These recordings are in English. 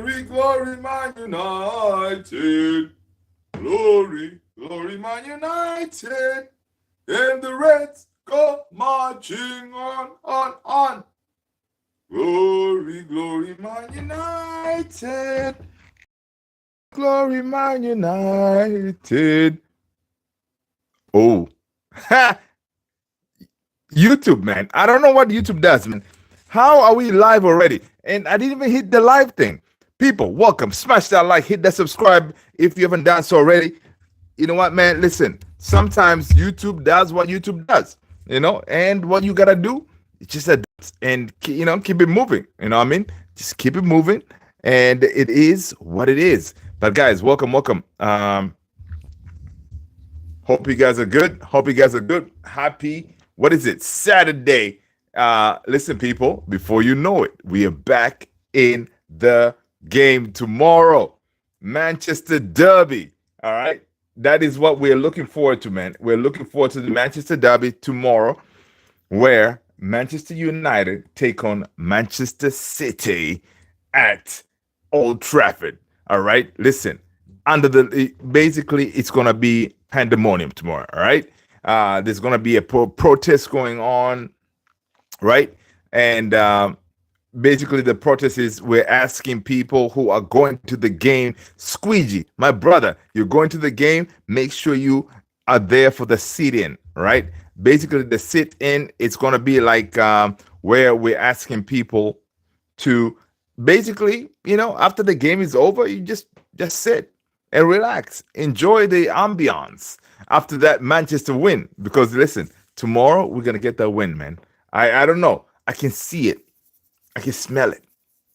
Glory, glory, Man United. Glory, glory, Man United. And the Reds go marching on. Glory, glory, Man United. Glory, Man United. Oh, YouTube, man. I don't know what YouTube does, man. How are we live already? And I didn't even hit the live thing. People, welcome. Smash that like, hit that subscribe if you haven't done so already. You know what, man? Listen, sometimes YouTube does what YouTube does, and what you got to do is just adapt and, keep it moving. You know what I mean? Just keep it moving. And it is what it is. But guys, welcome. Hope you guys are good. Happy, what is it? Saturday. Listen, people, before you know it, we are back in the game tomorrow. Manchester Derby. All right. That is what we're looking forward to, man. We're looking forward to the Manchester Derby tomorrow, where Manchester United take on Manchester City at Old Trafford. All right. Listen, basically, it's going to be pandemonium tomorrow. All right. There's going to be a protest going on. Right. And basically, the protest is we're asking people who are going to the game, squeegee, my brother, you're going to the game, make sure you are there for the sit-in, right? Basically, the sit-in, it's going to be like where we're asking people to basically, after the game is over, you just sit and relax. Enjoy the ambiance after that Manchester win. Because listen, tomorrow we're going to get that win, man. I don't know. I can see it. I can smell it.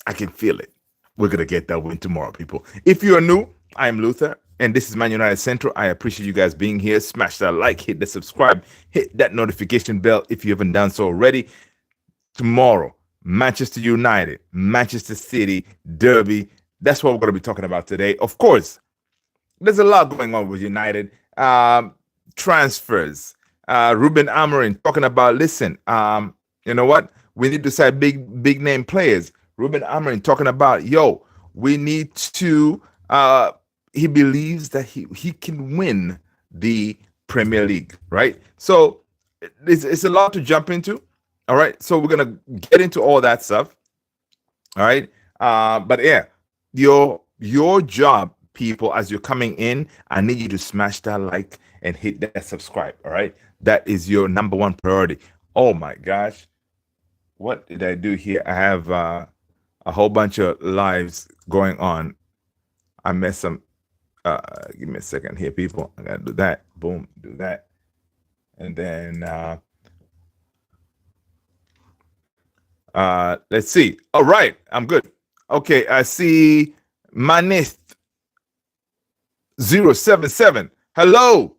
I can feel it. We're going to get that win tomorrow, people. If you are new, I am Luther, and this is Man United Central. I appreciate you guys being here. Smash that like, hit the subscribe, hit that notification bell if you haven't done so already. Tomorrow, Manchester United, Manchester City, Derby. That's what we're going to be talking about today. Of course, there's a lot going on with United. Transfers. Ruben Amorim talking about, listen, you know what? We need to sign big name players. Ruben Amorim talking about, we need to, he believes that he can win the Premier League, right? So it's a lot to jump into, all right? So we're going to get into all that stuff, all right? But yeah, your job, people, as you're coming in, I need you to smash that like and hit that subscribe, all right? That is your number one priority. Oh my gosh. What did I do here? I have a whole bunch of lives going on. I missed some. Give me a second here, people. I got to do that. Boom, do that. And then let's see. All right, I'm good. Okay, I see Manith 077. Hello.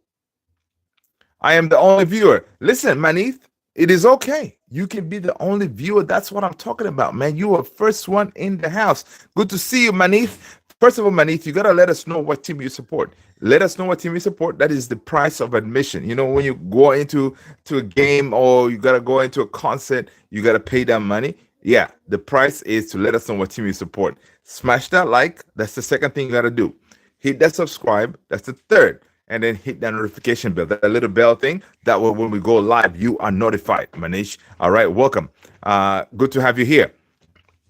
I am the only viewer. Listen, Manith, it is okay. You can be the only viewer. That's what I'm talking about, man. You are first one in the house. Good to see you, Manith. First of all, Manith, you got to let us know what team you support. Let us know what team you support. That is the price of admission. When you go into a game or you got to go into a concert, you got to pay that money. Yeah, the price is to let us know what team you support. Smash that like. That's the second thing you got to do. Hit that subscribe. That's the third. And then hit that notification bell, that little bell thing. That way, when we go live, you are notified, Manish. All right, welcome. Good to have you here.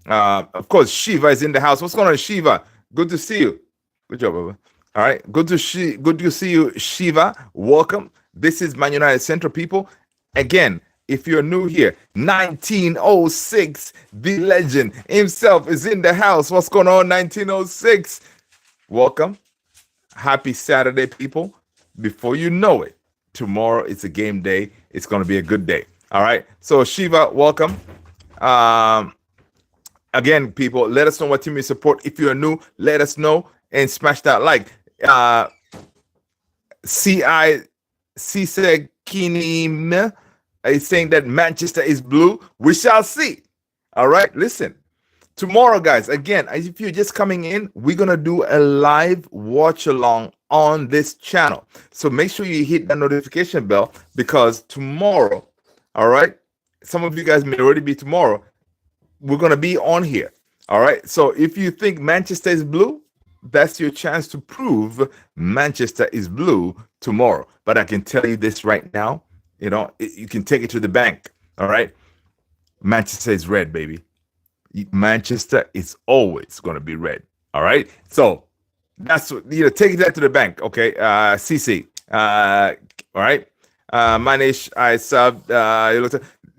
Of course, Shiva is in the house. What's going on, Shiva? Good to see you. Good job, Baba. All right, good to see you, Shiva. Welcome. This is Man United Central, people. Again, if you're new here, 1906, the legend himself is in the house. What's going on, 1906? Welcome. Happy Saturday, people. Before you know it, tomorrow it's a game day. It's going to be a good day. All right. So, Shiva, welcome. Again, people, let us know what team you support. If you're new, let us know and smash that like. Kinim is saying that Manchester is blue. We shall see. All right. Listen. Tomorrow, guys, again, if you're just coming in, we're going to do a live watch along on this channel. So make sure you hit that notification bell because tomorrow, all right, some of you guys may already be tomorrow, we're going to be on here. All right. So if you think Manchester is blue, that's your chance to prove Manchester is blue tomorrow. But I can tell you this right now, you can take it to the bank. All right. Manchester is red, baby. Manchester is always going to be red. All right. So that's what, take that to the bank. Okay. CC. All right. Manish, I subbed.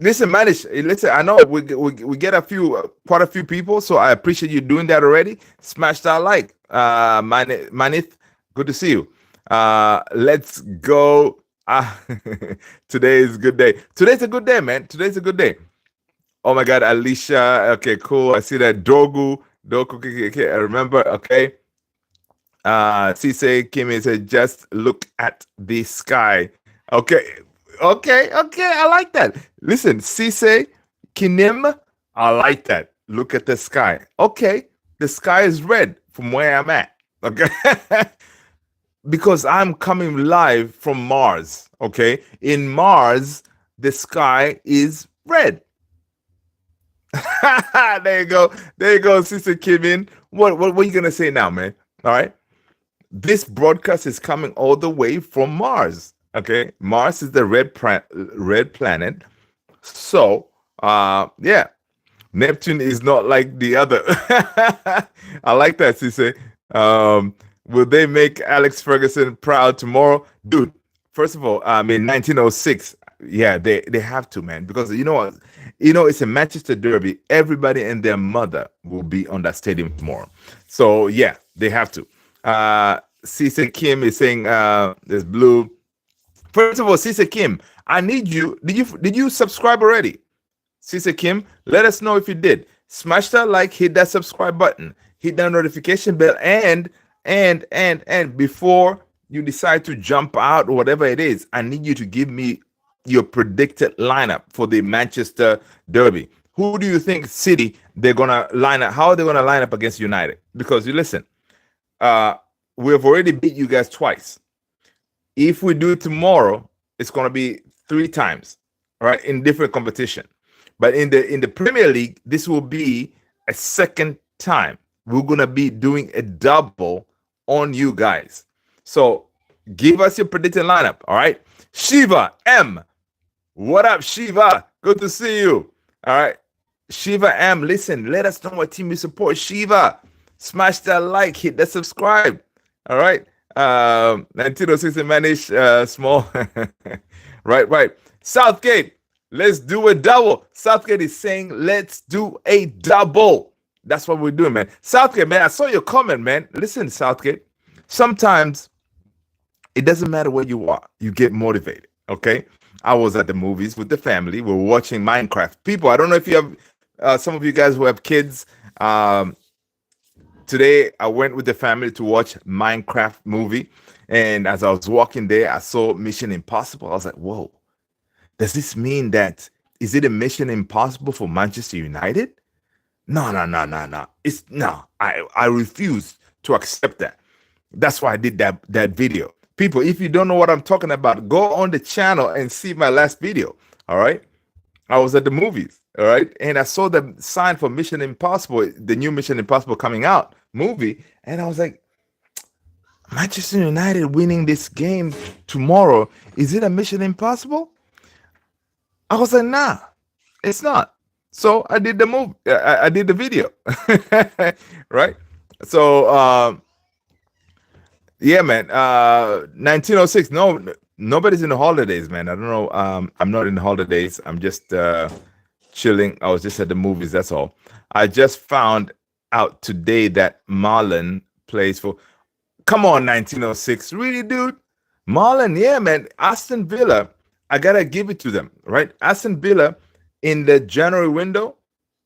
Listen, Manish, listen, I know we get quite a few people, so I appreciate you doing that already. Smash that like. Manith, good to see you. Let's go. Today is a good day. Today's a good day, man. Today's a good day. Oh my God, Alicia. Okay, cool. I see that. Dogu. Okay, I remember. Okay. Cisse Kimi said, just look at the sky. Okay. I like that. Listen, Cisse Kinim, I like that. Look at the sky. Okay. The sky is red from where I'm at. Okay. Because I'm coming live from Mars. Okay. In Mars, the sky is red. There you go. Sister Kim. What are you gonna say now, man? All right. This broadcast is coming all the way from Mars. Okay, Mars is the red planet. So, yeah, Neptune is not like the other. I like that, Sister. Will they make Alex Ferguson proud tomorrow, dude? First of all, in 1906. Yeah, they have to, man, because you know what? It's a Manchester derby. Everybody and their mother will be on that stadium tomorrow. So yeah, they have to. Cisse Kim is saying there's blue. First of all, Cisse Kim, I need you. Did you subscribe already? Cisse Kim, let us know if you did. Smash that like, hit that subscribe button, hit that notification bell, and before you decide to jump out or whatever it is, I need you to give me your predicted lineup for the Manchester derby. Who do you think City they're gonna line up? How are they gonna line up against United? Because you listen, we have already beat you guys twice. If we do it tomorrow, it's gonna be 3 times, right, in different competition. But in the Premier League, this will be a second time. We're gonna be doing a double on you guys. So give us your predicted lineup. All right, Shiva M. What up, Shiva? Good to see you. All right. Shiva M, listen, let us know what team you support. Shiva, smash that like, hit that subscribe. All right. 1906 manage small. Right. Southgate, let's do a double. Southgate is saying, let's do a double. That's what we're doing, man. Southgate, man, I saw your comment, man. Listen, Southgate, sometimes it doesn't matter where you are. You get motivated, okay? I was at the movies with the family. We're watching Minecraft. People, I don't know if you have some of you guys who have kids. Today, I went with the family to watch Minecraft movie. And as I was walking there, I saw Mission Impossible. I was like, whoa, does this mean that, is it a Mission Impossible for Manchester United? No. I refuse to accept that. That's why I did that video. People, if you don't know what I'm talking about, go on the channel and see my last video. All right. I was at the movies. All right. And I saw the sign for Mission Impossible, the new Mission Impossible coming out movie. And I was like, Manchester United winning this game tomorrow. Is it a Mission Impossible? I was like, nah, it's not. So I did the movie. I did the video. Right. So, yeah, man. 1906. No, nobody's in the holidays, man. I don't know. I'm not in the holidays. I'm just chilling. I was just at the movies. That's all. I just found out today that Marlon plays for. Come on, 1906. Really, dude? Marlon, yeah, man. Aston Villa. I gotta give it to them, right? Aston Villa in the January window,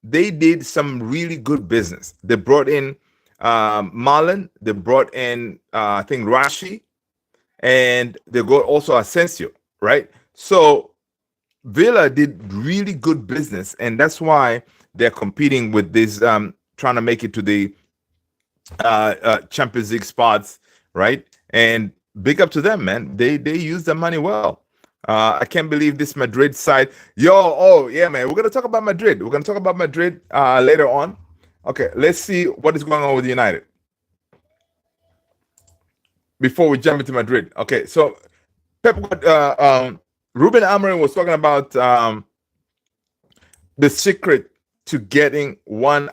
they did some really good business. They brought in Marlon, they brought in I think Rashi, and they got also Asensio, right? So Villa did really good business, and that's why they're competing with this, trying to make it to the Champions League spots, right? And big up to them, man. They use the money well. I can't believe this Madrid side. Oh yeah, man. We're gonna talk about Madrid. We're gonna talk about Madrid later on. Okay, let's see what is going on with United before we jump into Madrid. Okay, so Ruben Amorim was talking about the secret to getting one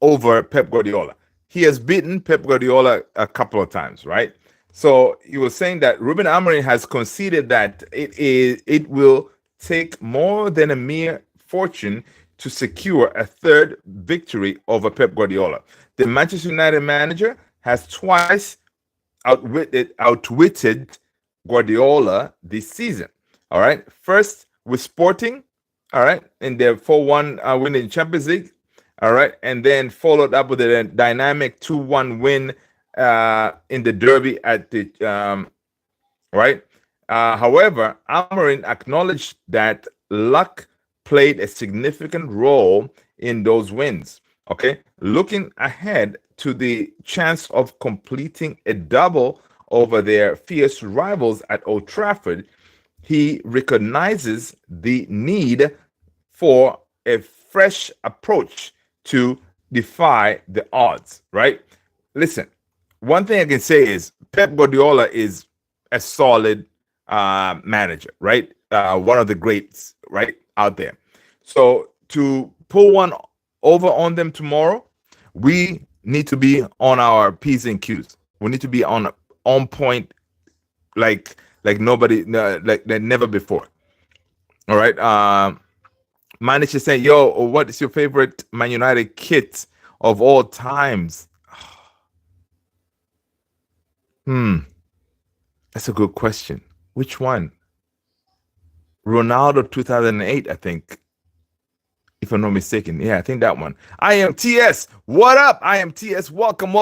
over Pep Guardiola. He has beaten Pep Guardiola a couple of times, right? So he was saying that Ruben Amorim has conceded that it will take more than a mere fortune to secure a third victory over Pep Guardiola. The Manchester United manager has twice outwitted Guardiola this season. All right. First with Sporting, all right, in their 4-1 win in Champions League. All right. And then followed up with a dynamic 2-1 win in the derby at the right. However, Amorim acknowledged that luck played a significant role in those wins. Okay. Looking ahead to the chance of completing a double over their fierce rivals at Old Trafford, he recognizes the need for a fresh approach to defy the odds, right? Listen, one thing I can say is Pep Guardiola is a solid manager, right? One of the greats, right, out there. So to pull one over on them tomorrow, we need to be on our P's and Q's. We need to be on point, like nobody, like never before. All right. Manage to say, yo, what is your favorite Man United kit of all times? That's a good question. Which one? Ronaldo 2008, I think. If I'm not mistaken. Yeah, I think that one. I am TS. What up? I am TS. Welcome.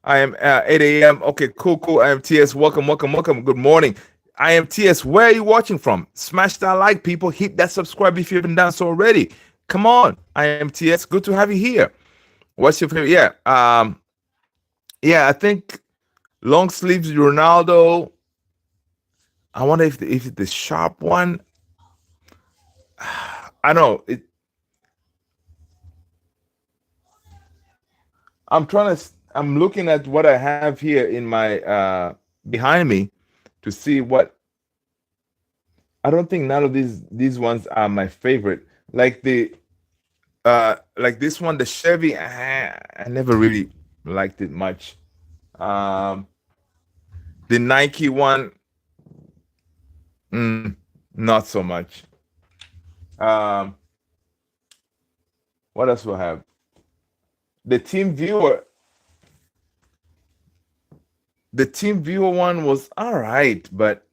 I am 8 a.m. Okay, cool. I am TS. Welcome. Good morning. I am TS. Where are you watching from? Smash that like, people. Hit that subscribe if you haven't done so already. Come on. I am TS. Good to have you here. What's your favorite? Yeah. I think long sleeves Ronaldo. I wonder if the sharp one. I know it. I'm looking at what I have here in my behind me to see what. I don't think none of these ones are my favorite. Like this one, the Chevy, I never really liked it much. The Nike one, not so much. What else do I have? The Team Viewer one was all right, but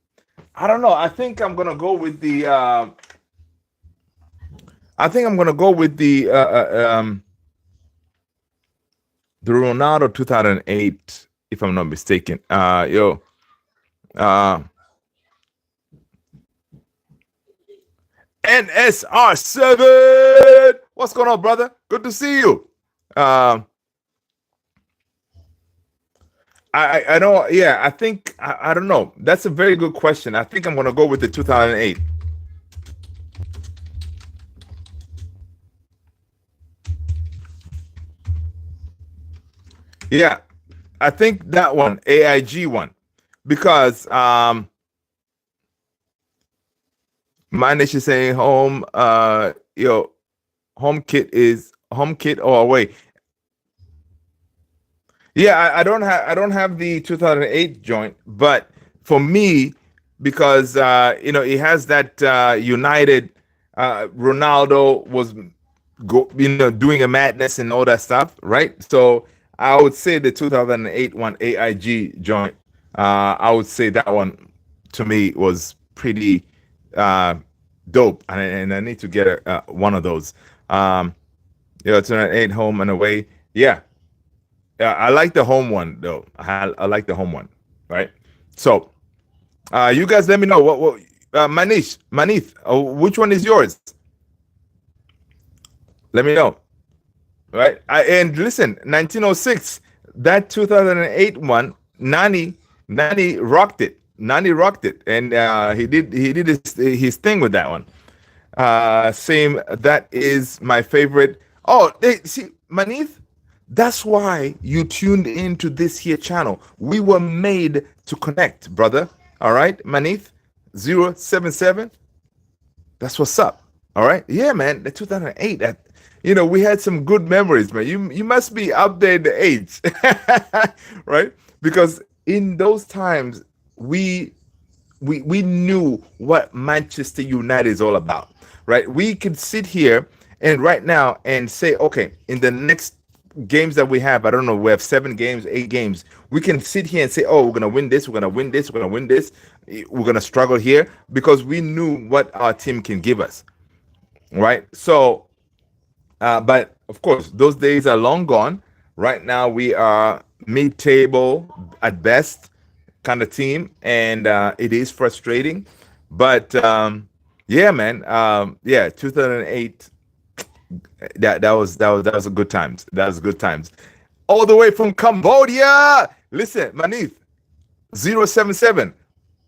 I don't know. I think I'm gonna go with the. The Ronaldo 2008, if I'm not mistaken. NSR7. What's going on, brother? Good to see you. I know. Yeah, I think I don't know. That's a very good question. I think I'm gonna go with the 2008. Yeah, I think that one, AIG one, because my nation saying home. Home kit or away. Yeah, I don't have the 2008 joint, but for me, because it has that United Ronaldo was doing a madness and all that stuff, right? So I would say the 2008 one, AIG joint. I would say that one to me was pretty dope, and I need to get one of those. 2008 home and away. Yeah. I like the home one though. I like the home one, right? So, you guys, let me know what Manith, which one is yours? Let me know, right? And listen, 1906, that 2008 one, Nani rocked it. And he did his thing with that one. Same. That is my favorite. Oh, see, Manith, that's why you tuned into this here channel. We were made to connect, brother. All right, Manith 077. That's what's up. All right. Yeah, man. The 2008. We had some good memories, man. You must be up there in the age, right? Because in those times, we knew what Manchester United is all about, right? We could sit here and right now and say, okay, in the next games that we have, I don't know, we have 7 games, 8 games. We can sit here and say, oh, we're gonna win this, we're gonna win this, we're gonna win this, we're gonna struggle here because we knew what our team can give us, right? So, but of course, those days are long gone. Right now, we are mid-table at best kind of team, and it is frustrating. But yeah, man, yeah, 2008. That was a good times. That was good times. All the way from Cambodia. Listen, Manith 077.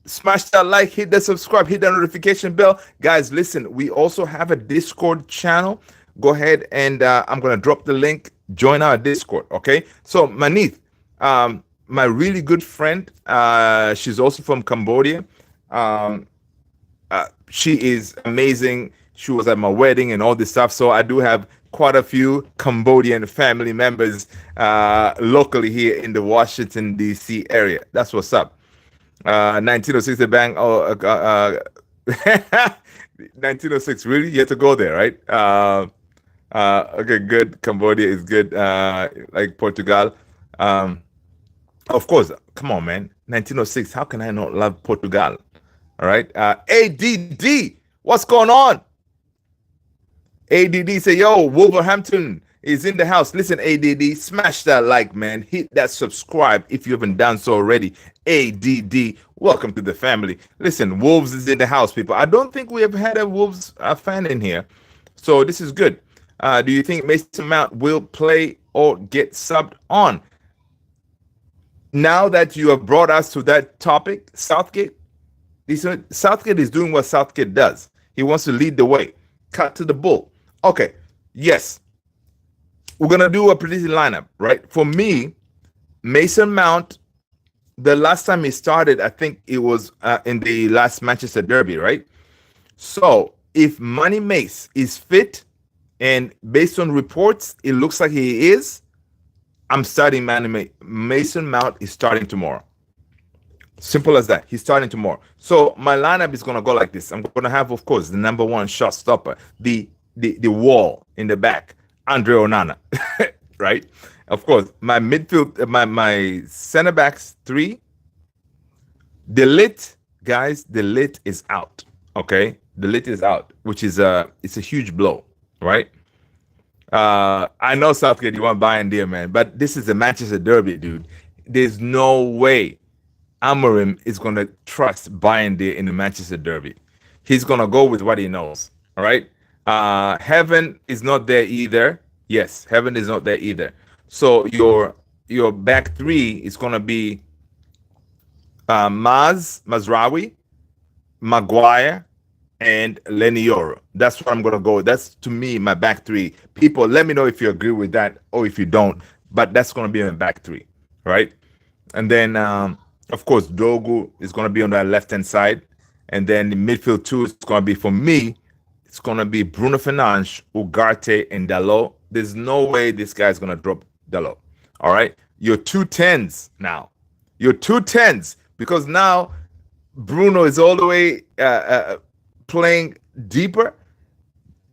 Smash that like, hit that subscribe, hit that notification bell. Guys, listen, we also have a Discord channel. Go ahead and I'm going to drop the link. Join our Discord, okay? So, Manith, my really good friend, she's also from Cambodia. She is amazing. She was at my wedding and all this stuff. So I do have quite a few Cambodian family members locally here in the Washington, D.C. area. That's what's up. 1906 the bank. 1906. Really? You have to go there, right? Okay, good. Cambodia is good. Like Portugal. Of course. Come on, man. 1906. How can I not love Portugal? All right. ADD. What's going on? ADD say, yo, Wolverhampton is in the house. Listen, ADD, smash that like, man. Hit that subscribe if you haven't done so already. ADD, welcome to the family. Listen, Wolves is in the house, people. I don't think we have had a Wolves fan in here. So this is good. Do you think Mason Mount will play or get subbed on? Now that you have brought us to that topic, Southgate is doing what Southgate does. He wants to lead the way. Cut to the bull. Okay, yes. We're going to do a predicted lineup, right? For me, Mason Mount, the last time he started, I think it was in the last Manchester Derby, right? So if Money Mace is fit, and based on reports, it looks like he is, I'm starting Mason Mount is starting tomorrow. Simple as that. He's starting tomorrow. So my lineup is going to go like this. I'm going to have, of course, the number 1 shot stopper, the wall in the back, Andre Onana, right? Of course, my midfield, my center backs 3. The lit, guys, the lit is out. Okay, the lit is out, which is it's a huge blow, right? I know Southgate, you want Bayern there, man, but this is the Manchester Derby, dude. There's no way Amorim is going to trust Bayern there in the Manchester Derby. He's going to go with what he knows. All right. Heaven is not there either. Yes, Heaven is not there either. So your back 3 is going to be Mazraoui, Maguire, and Lenioro. That's what I'm going to go with. That's, to me, my back 3. People, let me know if you agree with that or if you don't. But that's going to be my back 3. Right. And then of course, Dogu is going to be on that left-hand side. And then the midfield 2 is going to be, for me, it's going to be Bruno Fernandes, Ugarte, and Dalot. There's no way this guy's going to drop Dalot. All right? Your 2 10s now. Your 2 10s. Because now Bruno is all the way playing deeper.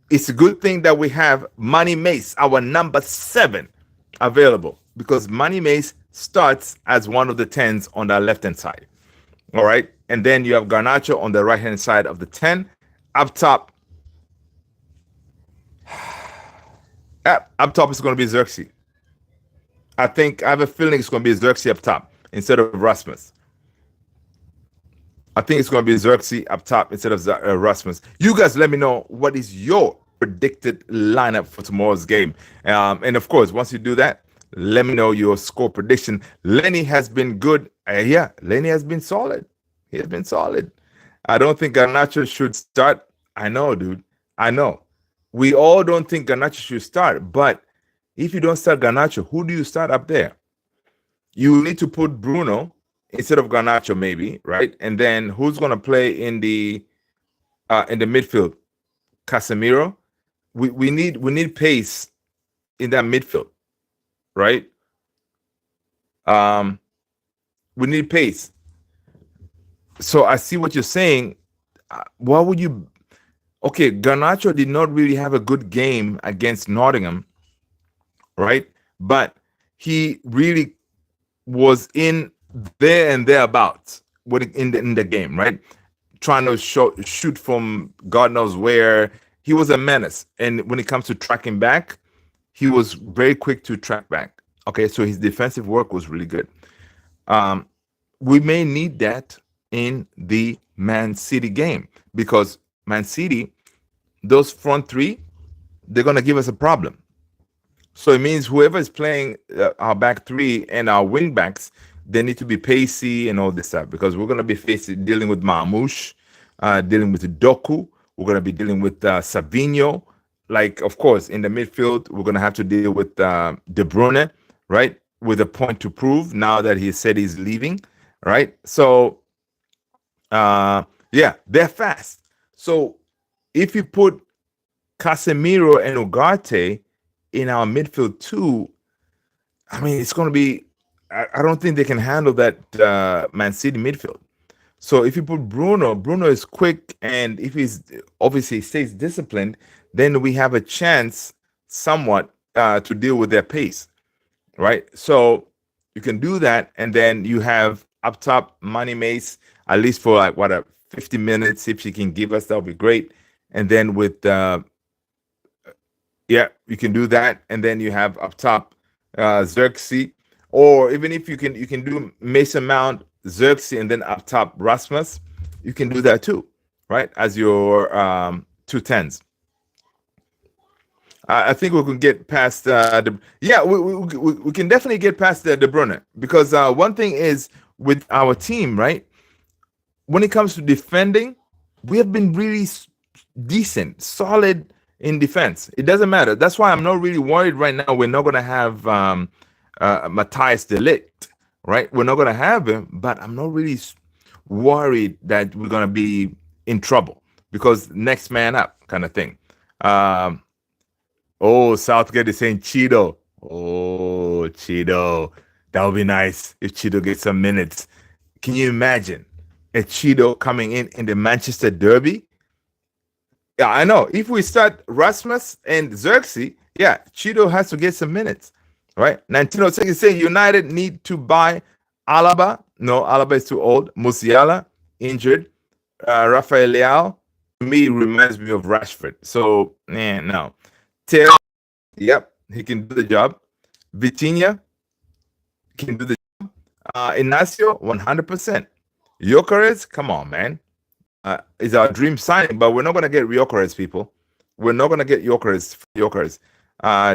It's a good thing that we have Money Mace, our number 7, available. Because Money Mace starts as one of the 10s on the left-hand side. All right. And then you have Garnacho on the right-hand side of the 10. Up top. Up top is going to be Xerxes. I have a feeling it's going to be Xerxes up top instead of Rasmus. I think it's going to be Xerxes up top instead of Rasmus. You guys let me know what is your predicted lineup for tomorrow's game. And of course, once you do that, let me know your score prediction. Lenny has been good. Yeah, Lenny has been solid. He has been solid. I don't think Garnacho should start. I know, dude. I know. We all don't think Garnacho should start, but if you don't start Garnacho, who do you start up there? You need to put Bruno instead of Garnacho, maybe, right? And then who's going to play in the midfield? Casemiro. We need pace in that midfield, right? We need pace. So I see what you're saying. Why would you? Okay, Garnacho did not really have a good game against Nottingham, right? But he really was in there and thereabouts in the game, right? Trying to shoot from God knows where. He was a menace, and when it comes to tracking back, he was very quick to track back. Okay, so his defensive work was really good. We may need that in the Man City game because Man City, those front three, they're going to give us a problem. So it means whoever is playing our back three and our wing backs, they need to be pacey and all this stuff because we're going to be dealing with Marmoush, dealing with Doku. We're going to be dealing with Savinho. Like, of course, in the midfield, we're going to have to deal with De Bruyne, right? With a point to prove now that he said he's leaving, right? So, yeah, they're fast. So if you put Casemiro and Ugarte in our midfield too, I mean, it's going to be, I don't think they can handle that Man City midfield. So if you put Bruno is quick, and if he's obviously stays disciplined, then we have a chance somewhat to deal with their pace, right? So you can do that, and then you have up top Money Mace at least for like 50 minutes. If she can give us, that would be great. And then with yeah, you can do that, and then you have up top Xerxes, or even if you can do Mason Mount, Xerxes, and then up top Rasmus, you can do that too, right? As your 2 10s. I think we can get past we can definitely get past the De Bruyne, because one thing is with our team, right? When it comes to defending, we have been really decent, solid in defense. It doesn't matter. That's why I'm not really worried right now. We're not going to have Matthias de Ligt, right? We're not going to have him, but I'm not really worried that we're going to be in trouble because next man up kind of thing. Oh, Southgate is saying Cheeto. Oh, Cheeto. That would be nice if Cheeto gets some minutes. Can you imagine a Cheeto coming in the Manchester Derby? Yeah, I know. If we start Rasmus and Xerxes, yeah, Cheeto has to get some minutes, right? 1906 is saying United need to buy Alaba. No, Alaba is too old. Musiala, injured. Rafael Leao, to me, reminds me of Rashford. So, no. Taylor, yep, he can do the job. Vitinha can do the job. Inacio, 100%. Gyökeres, come on, man. Is our dream signing, but we're not going to get Gyökeres, people. We're not going to get Gyökeres.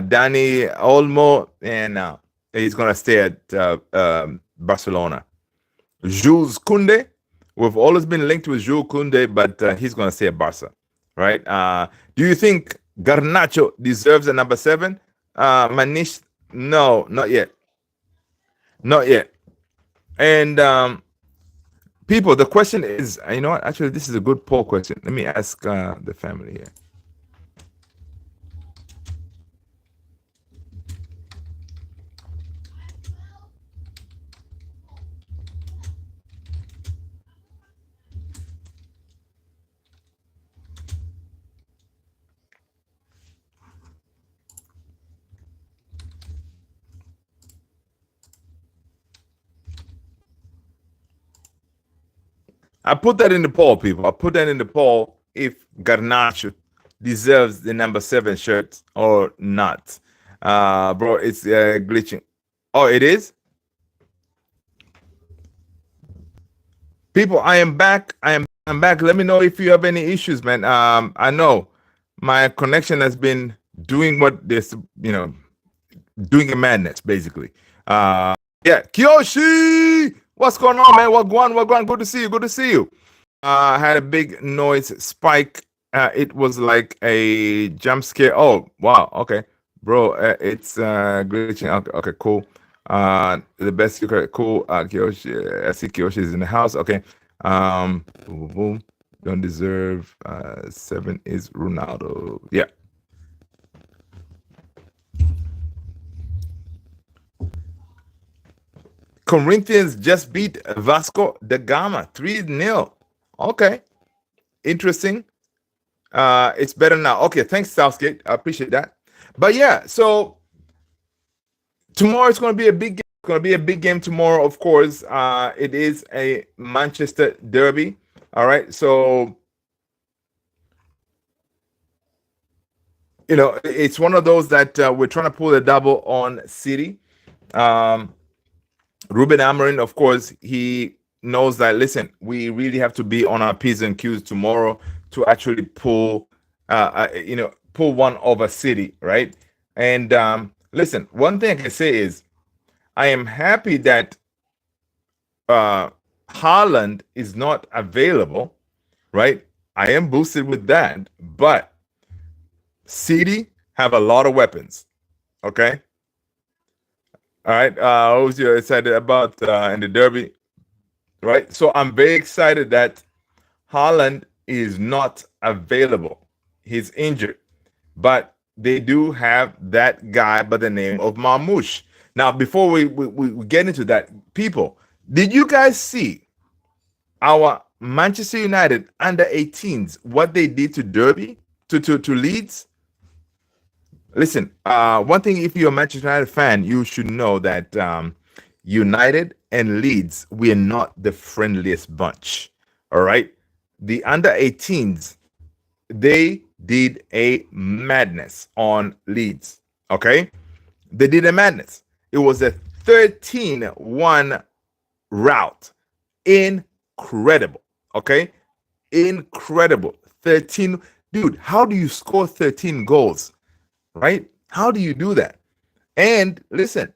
Danny Olmo, and he's going to stay at Barcelona. Jules Koundé, we've always been linked with Jules Koundé, but he's going to stay at Barca, right? Do you think Garnacho deserves a number 7? Manish, no, not yet. Not yet. And people, the question is, you know what? Actually, this is a good poll question. Let me ask the family here. I put that in the poll, people. I put that in the poll if Garnacho deserves the number 7 shirt or not. Bro, it's glitching. Oh, it is? People, I am back. I'm back. Let me know if you have any issues, man. I know my connection has been doing what this, doing a madness, basically. Yeah, Kiyoshi! What's going on, man? What going? Good to see you. I had a big noise spike. It was like a jump scare. Oh, wow. Okay. bro. It's glitching. Okay, okay, cool. The best secret, cool. Kiyoshi, I see Kiyoshi is in the house. Okay. Boom, boom, boom. Don't deserve. 7 is Ronaldo. Yeah. Corinthians just beat Vasco da Gama 3-0. Okay. Interesting. It's better now. Okay, thanks, Southgate. I appreciate that. But yeah, so tomorrow it's going to be a big game. It's going to be a big game tomorrow, of course. It is a Manchester derby. All right, so it's one of those that we're trying to pull a double on City. Ruben Amorim, of course, he knows that. Listen, we really have to be on our P's and Q's tomorrow to actually pull one over City, right? And listen, one thing I can say is I am happy that Haaland is not available, right? I am boosted with that, but City have a lot of weapons, okay? All right. What was you excited about in the derby? Right. So I'm very excited that Haaland is not available. He's injured. But they do have that guy by the name of Marmoush. Now, before we get into that, people, did you guys see our Manchester United under 18s, what they did to Derby, to Leeds? Listen, one thing, if you're a Manchester United fan, you should know that United and Leeds, we are not the friendliest bunch. All right. The under 18s, they did a madness on Leeds. Okay. They did a madness. It was a 13-1 route. Incredible. Okay. Incredible. 13. Dude, how do you score 13 goals? Right? How do you do that? And listen,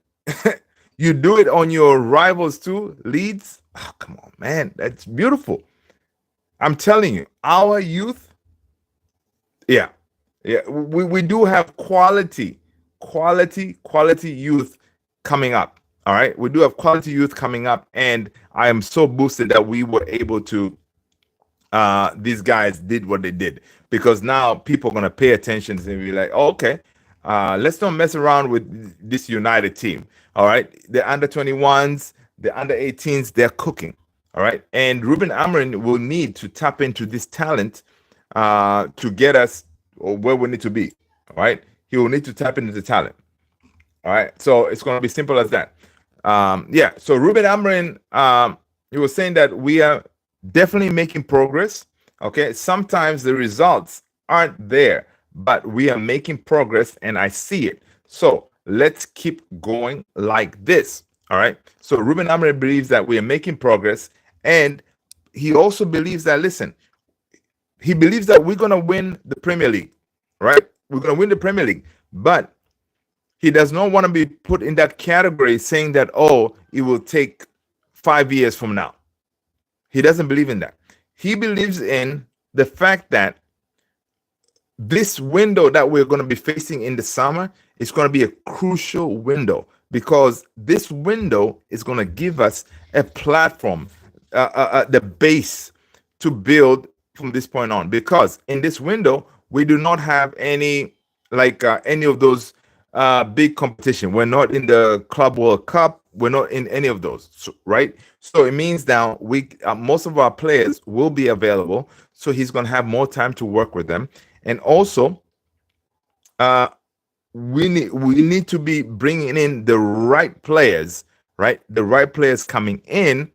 you do it on your rivals too, Leeds. Oh, come on, man. That's beautiful. I'm telling you, our youth, yeah, we do have quality youth coming up. All right. We do have quality youth coming up, and I am so boosted that we were able to these guys did what they did, because now people are going to pay attention and be like, oh, okay, let's not mess around with this United team. All right. The under 21s, the under 18s, they're cooking. All right. And Ruben Amorim will need to tap into this talent to get us where we need to be. All right. He will need to tap into the talent. All right. So it's going to be simple as that. Yeah. So Ruben Amorim, he was saying that we are definitely making progress. Okay. Sometimes the results aren't there, but we are making progress, and I see it. So let's keep going like this. All right. So Ruben Amorim believes that we are making progress, and he also believes that, listen, he believes that we're going to win the Premier League, right? We're going to win the Premier League, but he does not want to be put in that category saying that, oh, it will take 5 years from now. He doesn't believe in that. He believes in the fact that this window that we're going to be facing in the summer is going to be a crucial window, because this window is going to give us a platform, the base to build from this point on. Because in this window, we do not have any of those big competition. We're not in the Club World Cup. We're not in any of those, right? So it means now most of our players will be available. So he's going to have more time to work with them. And also, we need to be bringing in the right players, right? The right players coming in,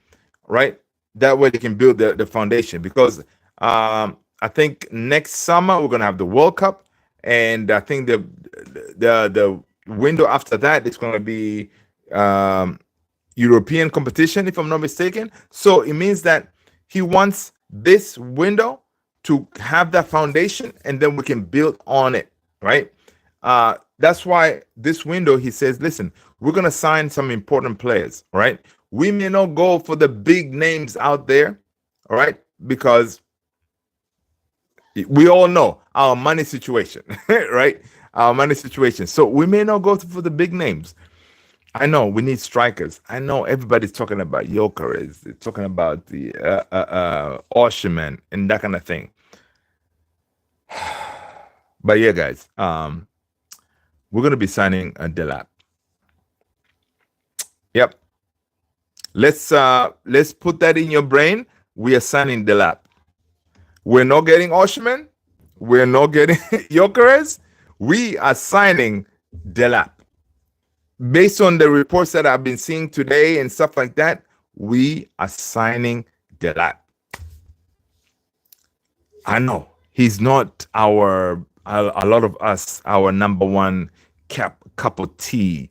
right? That way they can build the foundation. Because I think next summer we're going to have the World Cup, and I think the window after that is going to be European competition, if I'm not mistaken. So it means that he wants this window to have that foundation, and then we can build on it, right? That's why this window, he says, listen, we're going to sign some important players, right? We may not go for the big names out there, all right? Because we all know our money situation, right? our money situation. So we may not go for the big names. I know we need strikers. I know everybody's talking about Jokeres, they're talking about the Oshman and that kind of thing. But yeah, guys, we're gonna be signing a Delap. Yep. Let's put that in your brain. We are signing Delap. We're not getting Oshman. We're not getting Jokeres. We are signing Delap. Based on the reports that I've been seeing today and stuff like that, we are signing Delap. I know he's not a lot of us, our number one cup of tea.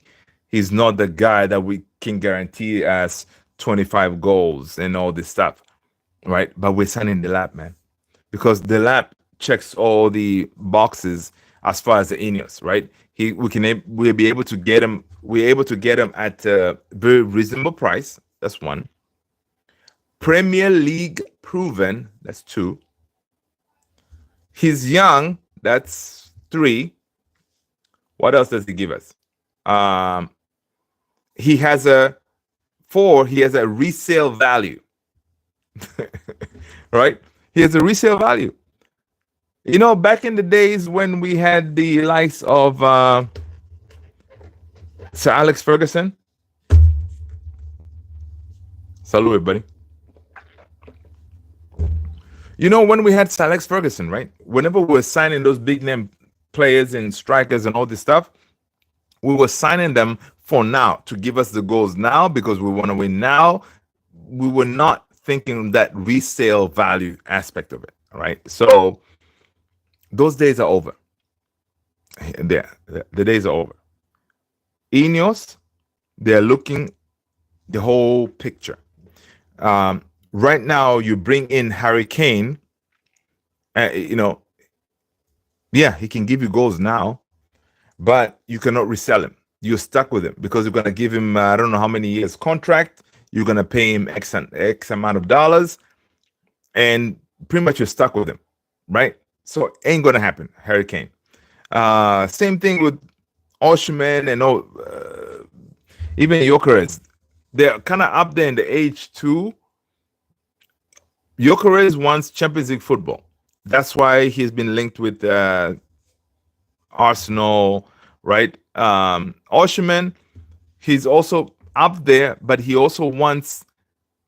He's not the guy that we can guarantee as 25 goals and all this stuff, right? But we're signing Delap, man, because Delap checks all the boxes as far as the Ineos, right? We'll be able to get him. We're able to get him at a very reasonable price. That's one. Premier League proven. That's two. He's young. That's three. What else does he give us? He has a resale value. Right? He has a resale value. You know, back in the days when we had the likes of Sir Alex Ferguson. Salute, buddy. You know, when we had Sir Alex Ferguson, right? Whenever we were signing those big name players and strikers and all this stuff, we were signing them for now to give us the goals now because we want to win now. We were not thinking that resale value aspect of it, right? So those days are over. The days are over. Ineos, they're looking the whole picture. Right now, you bring in Harry Kane. You know, yeah, he can give you goals now, but you cannot resell him. You're stuck with him because you're going to give him, I don't know how many years contract. You're going to pay him X amount of dollars, and pretty much you're stuck with him, right? So ain't going to happen, Harry Kane. Same thing with Oshman and all, even Jokeres. They're kind of up there in the age too. Jokeres wants Champions League football. That's why he's been linked with Arsenal, right? Oshman, he's also up there, but he also wants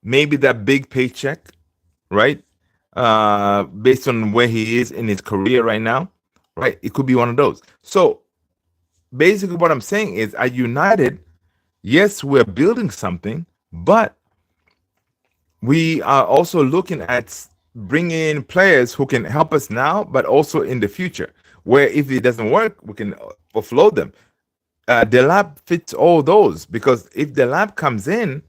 maybe that big paycheck, right? Based on where he is in his career right now, right? It could be one of those. So basically what I'm saying is at United, yes, we're building something, but we are also looking at bringing in players who can help us now, but also in the future, where if it doesn't work, we can offload them. Delap fits all those because if Delap comes in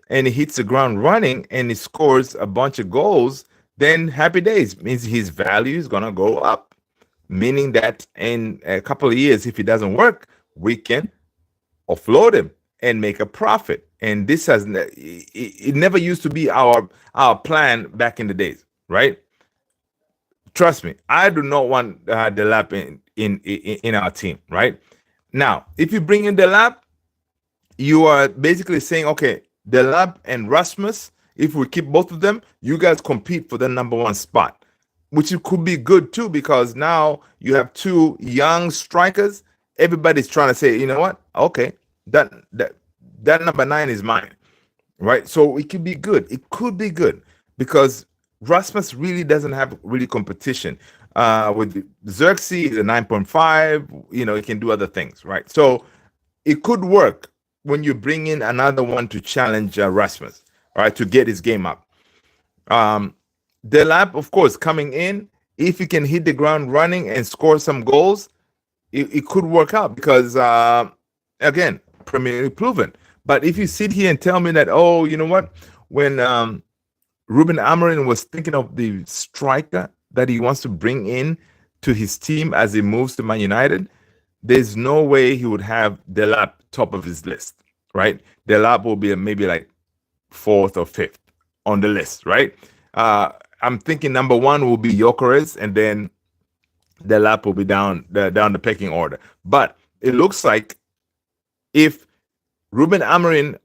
and he hits the ground running and he scores a bunch of goals, then happy days. Means his value is going to go up, meaning that in a couple of years, if it doesn't work, we can offload him and make a profit. And this has it never used to be our plan back in the days, right? Trust me, I do not want Delap in our team, right? Now, if you bring in Delap, you are basically saying, okay, Delap and Rasmus, if we keep both of them, you guys compete for the number one spot, which it could be good too, because now you have two young strikers. Everybody's trying to say, you know what? Okay, that number 9 is mine, right? So it could be good. It could be good because Rasmus really doesn't have really competition. With Xerxes, is a 9.5. You know, he can do other things, right? So it could work when you bring in another one to challenge Rasmus, right, to get his game up. Delap, of course, coming in, if he can hit the ground running and score some goals, it could work out because, again, Premier League proven. But if you sit here and tell me that, oh, you know what, when Ruben Amorim was thinking of the striker that he wants to bring in to his team as he moves to Man United, there's no way he would have Delap top of his list, right? Delap will be maybe like 4th or 5th on the list, right? I'm thinking number 1 will be Jokeres, and then the lap will be down the pecking order. But it looks like if Ruben Amorim,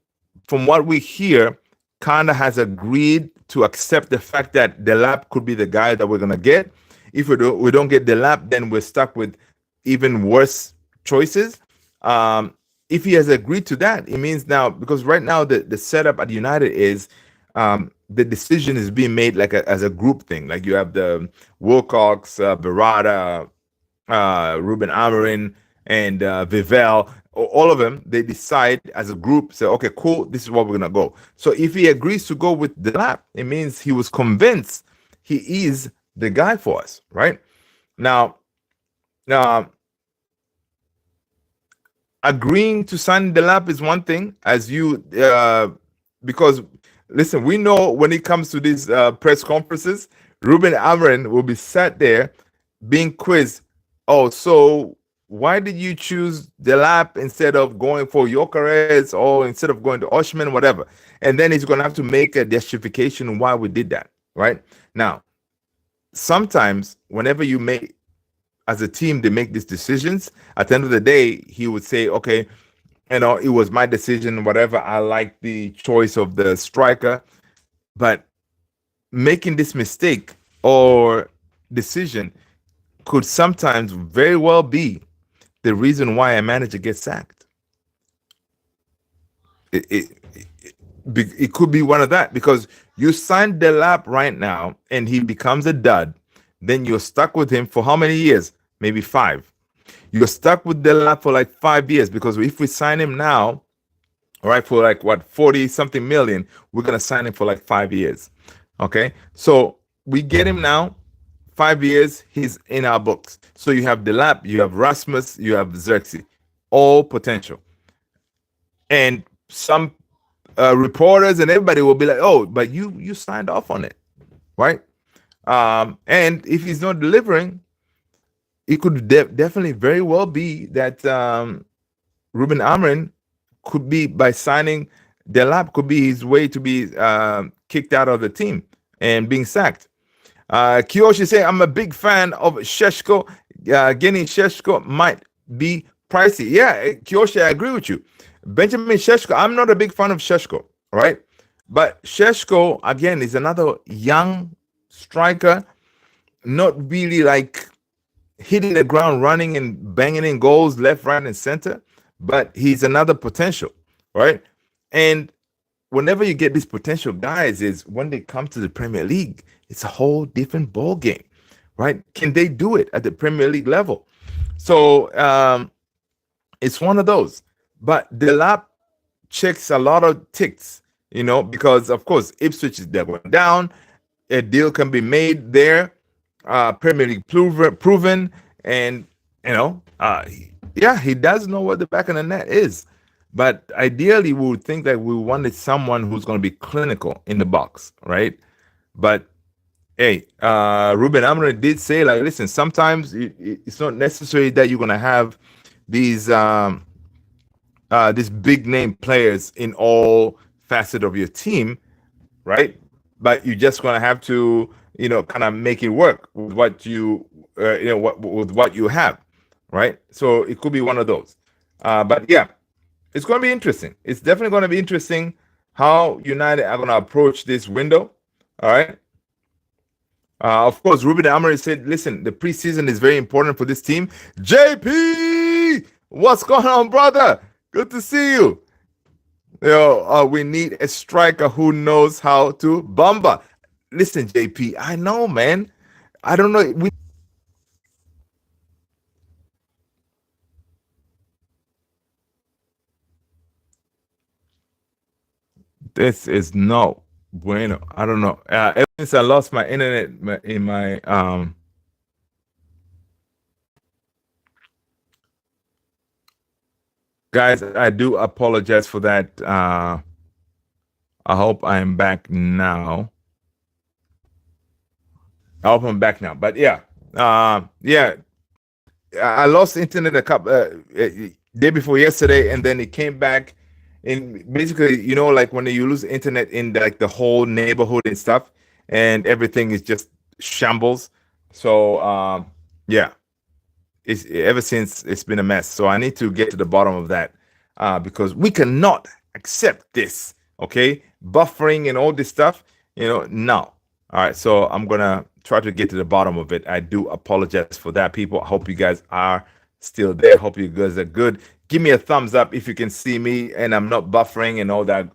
from what we hear, kind of has agreed to accept the fact that the lap could be the guy that we're gonna get. If we don't get the lap, then we're stuck with even worse choices. If he has agreed to that, it means now, because right now the setup at United is the decision is being made like as a group thing. Like you have the Wilcox, Berrada, Ruben Amorim, and Vivel. All of them, they decide as a group, say, okay, cool, this is what we're gonna go. So if he agrees to go with the lap, it means he was convinced he is the guy for us, right? Now, agreeing to sign the lap is one thing, as you because listen, we know when it comes to these press conferences, Ruben Amorim will be sat there being quizzed. Oh, so why did you choose the lap instead of going for Jokeres or instead of going to Oshman, whatever? And then he's going to have to make a justification why we did that, right? Now, sometimes whenever you make, as a team, they make these decisions, at the end of the day, he would say, okay, it was my decision, whatever. I like the choice of the striker. But making this mistake or decision could sometimes very well be the reason why a manager gets sacked. It could be one of that, because you signed the lap right now and he becomes a dud. Then you're stuck with him for how many years? Maybe 5. You're stuck with the lap for like 5 years, because if we sign him now, all right, for like what, 40 something million, we're going to sign him for like 5 years. Okay. So we get him now, 5 years, he's in our books. So you have the lap, you have Rasmus, you have Xerxes, all potential. And some reporters and everybody will be like, oh, but you signed off on it, right? And if he's not delivering, it could definitely very well be that Ruben Amorim could be, by signing the lap, could be his way to be kicked out of the team and being sacked. Kiyoshi say, I'm a big fan of Sheshko. Getting Sheshko might be pricey. Yeah, Kiyoshi, I agree with you. Benjamin Sheshko, I'm not a big fan of Sheshko, right? But Sheshko, again, is another young striker, not really like hitting the ground running and banging in goals left, right, and center, but he's another potential, right? And whenever you get these potential guys, is when they come to the Premier League, it's a whole different ball game, right? Can they do it at the Premier League level? So it's one of those. But the lap checks a lot of ticks, because of course Ipswich is going down. A deal can be made there, Premier League proven, and yeah, he does know what the back of the net is. But ideally, we would think that we wanted someone who's going to be clinical in the box, right? But hey, Ruben Amorim did say, like, listen, sometimes it's not necessary that you're going to have these big name players in all facets of your team, right? But you're just going to have to, kind of make it work with what you, with what you have, right? So it could be one of those. But yeah, it's going to be interesting. It's definitely going to be interesting how United are going to approach this window. All right. Of course, Ruben Amorim said, listen, the preseason is very important for this team. JP, what's going on, brother? Good to see you. We need a striker who knows how to bomba. Listen, JP, I know, man. I don't know. This is no bueno. I don't know. Ever since I lost my internet in my guys, I do apologize for that. I hope I'm back now. I hope I'm back now. But yeah, yeah, I lost internet a couple day before yesterday, and then it came back. And basically, like when you lose internet in like the whole neighborhood and stuff, and everything is just shambles. So yeah, it's ever since it's been a mess. So I need to get to the bottom of that because we cannot accept this. Okay, buffering and all this stuff. No. All right, so I'm gonna try to get to the bottom of it. I do apologize for that, people. I hope you guys are still there. Hope you guys are good. Give me a thumbs up if you can see me and I'm not buffering and all that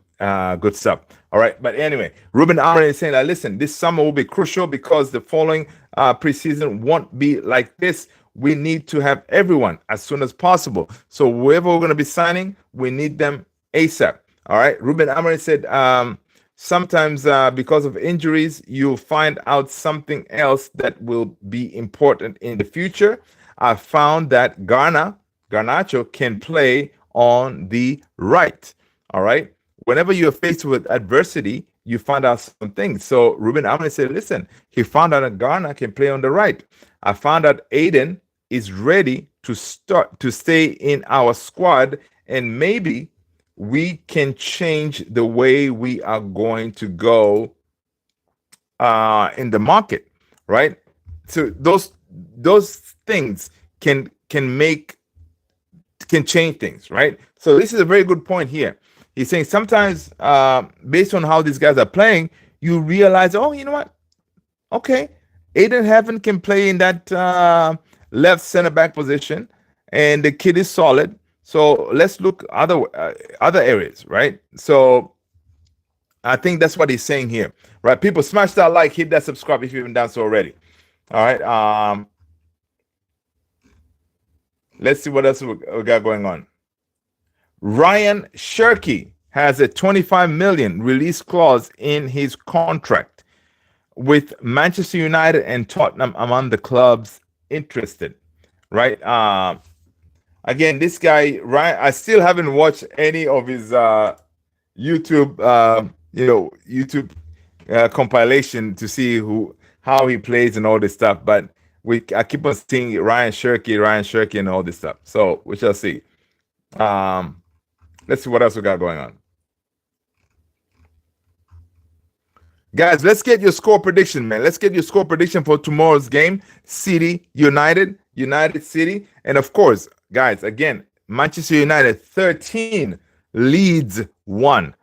good stuff. All right, but anyway, Ruben Aaron is saying that, listen, this summer will be crucial because the following preseason won't be like this. We need to have everyone as soon as possible. So whoever we're going to be signing, we need them ASAP. All right, Ruben Aaron said, sometimes because of injuries, you'll find out something else that will be important in the future. I found that Garnacho can play on the right. All right. Whenever you're faced with adversity, you find out some things. So Ruben Amrin said, listen, he found out that Garner can play on the right. I found out Aiden is ready to stay in our squad, and maybe we can change the way we are going to go in the market, right? So those things can change things, right? So this is a very good point here. He's saying sometimes based on how these guys are playing, you realize, oh, you know what? Okay, Aiden Heaven can play in that left center back position, and the kid is solid. So let's look other areas, right? So I think that's what he's saying here, right? People, smash that like, hit that subscribe if you haven't done so already. All right. Let's see what else we got going on. Ryan Shirky has a 25 million release clause in his contract, with Manchester United and Tottenham among the clubs interested, right? Again, this guy, Ryan, I still haven't watched any of his YouTube compilation to see how he plays and all this stuff, but I keep on seeing Ryan Shirky and all this stuff. So we shall see. Let's see what else we got going on. Guys, let's get your score prediction, man. Let's get your score prediction for tomorrow's game. City, United City. And of course, guys, again, Manchester United 13, Leeds 1.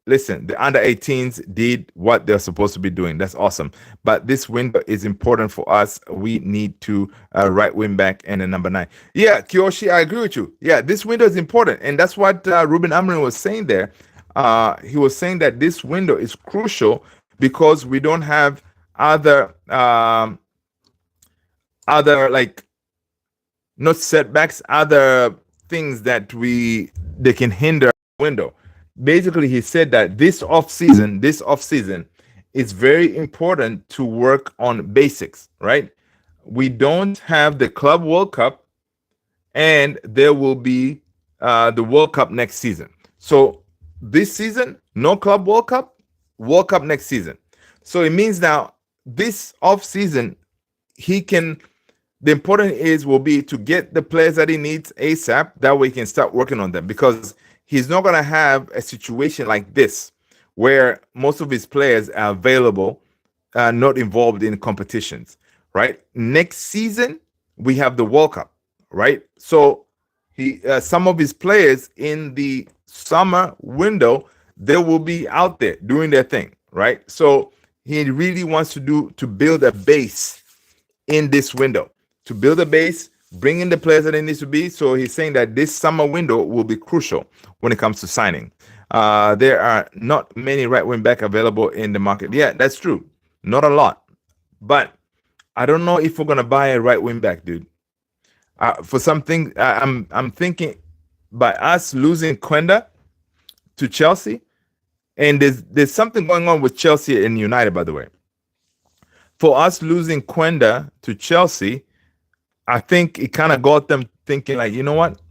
Listen, the under 18s did what they're supposed to be doing. That's awesome. But this window is important for us. We need to right wing back and a number 9. Yeah, Kiyoshi, I agree with you. Yeah, this window is important. And that's what Ruben Amrin was saying there. He was saying that this window is crucial because we don't have other like not setbacks, other things that they can hinder the window. Basically, he said that this off season is very important to work on basics, right? We don't have the Club World Cup, and there will be the World Cup next season. So this season, no Club World Cup next season. So it means now this off season, the important will be to get the players that he needs ASAP. That way he can start working on them, because he's not going to have a situation like this where most of his players are available, not involved in competitions, right? Next season, we have the World Cup, right? So some of his players in the summer window, they will be out there doing their thing, right? So he really wants to build a base in this window, to build a base, bring in the players that it needs to be. So he's saying that this summer window will be crucial when it comes to signing. There are not many right wing back available in the market. Yeah, that's true. Not a lot. But I don't know if we're gonna buy a right wing back, dude. For something, I'm thinking by us losing Quenda to Chelsea, and there's something going on with Chelsea and United, by the way. For us losing Quenda to Chelsea, I think it kind of got them thinking, like, you know what?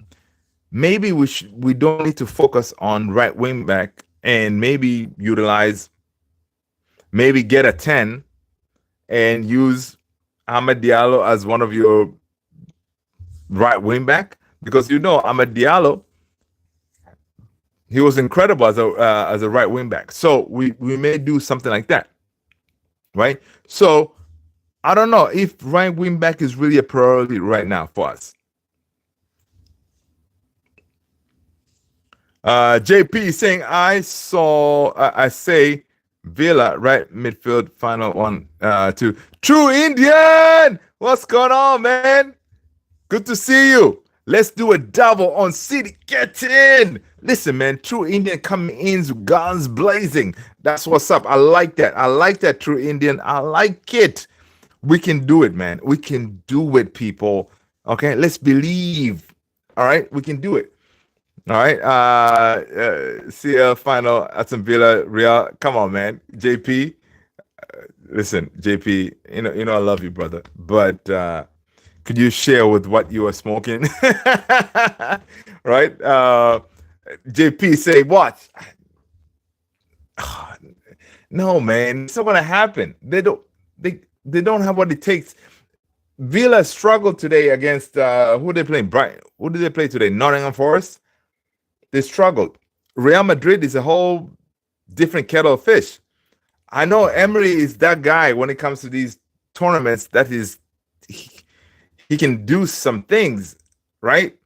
Maybe we don't need to focus on right wing back and maybe get a 10 and use Amad Diallo as one of your right wing back, because Amad Diallo, he was incredible as a right wing back. So we may do something like that, right? So I don't know if Ryan Wingback is really a priority right now for us. JP saying I say Villa right midfield final 1-2. True Indian, what's going on, man? Good to see you. Let's do a double on City. Get in. Listen, man, True Indian coming in, guns blazing. That's what's up. I like that. I like that, True Indian. I like it. We can do it, man. We can do it, people. Okay, let's believe. All right, we can do it. All right. CL final Aston Villa Real. Come on, man. JP. Listen, JP, you know I love you, brother. But could you share with what you are smoking? Right? JP say, watch. No, man, it's not gonna happen. They don't have what it takes. Villa struggled today against who they playing? Brighton. Who did they play today? Nottingham Forest. They struggled. Real Madrid is a whole different kettle of fish. I know Emery is that guy when it comes to these tournaments. That is, he can do some things, right?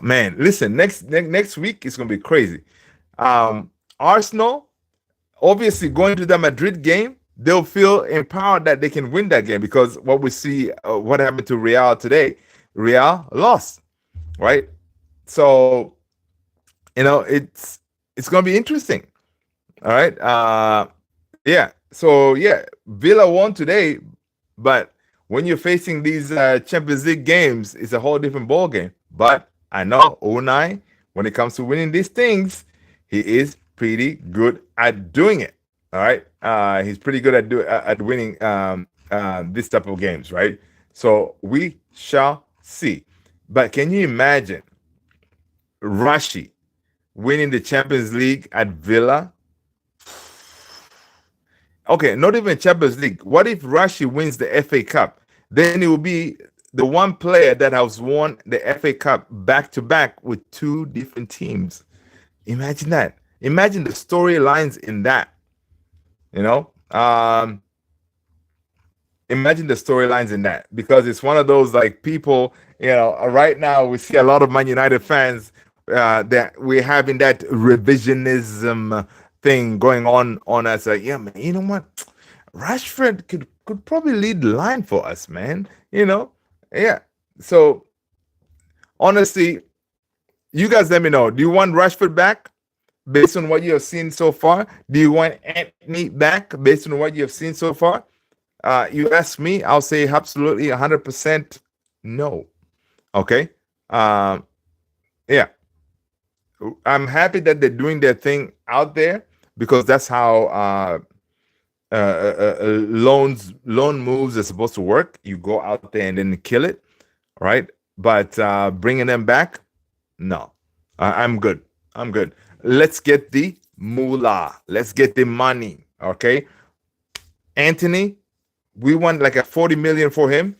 Man, listen, next week is gonna be crazy. Arsenal, obviously going to the Madrid game, they'll feel empowered that they can win that game because what we see, what happened to Real today, Real lost, right? So, it's going to be interesting. All right. Yeah. So, yeah, Villa won today, but when you're facing these Champions League games, it's a whole different ball game. But I know Unai, when it comes to winning these things, he is pretty good at doing it. All right. He's pretty good at winning this type of games, right? So we shall see. But can you imagine Rashi winning the Champions League at Villa? Okay, not even Champions League. What if Rashi wins the FA Cup? Then it will be the one player that has won the FA Cup back to back with two different teams. Imagine that. Imagine the storylines in that. Imagine the storylines in that, because it's one of those like people, right now we see a lot of Man United fans that we're having that revisionism thing going on us. Like, yeah, man, you know what? Rashford could probably lead the line for us, man. Yeah. So honestly, you guys let me know. Do you want Rashford back based on what you have seen so far? Do you want Anthony back based on what you have seen so far? You ask me, I'll say absolutely 100% no. Okay. Yeah. I'm happy that they're doing their thing out there, because that's how loan moves are supposed to work. You go out there and then kill it, right? But bringing them back, no. I'm good. Let's get the moolah. Let's get the money. Okay. Anthony, we want like a 40 million for him.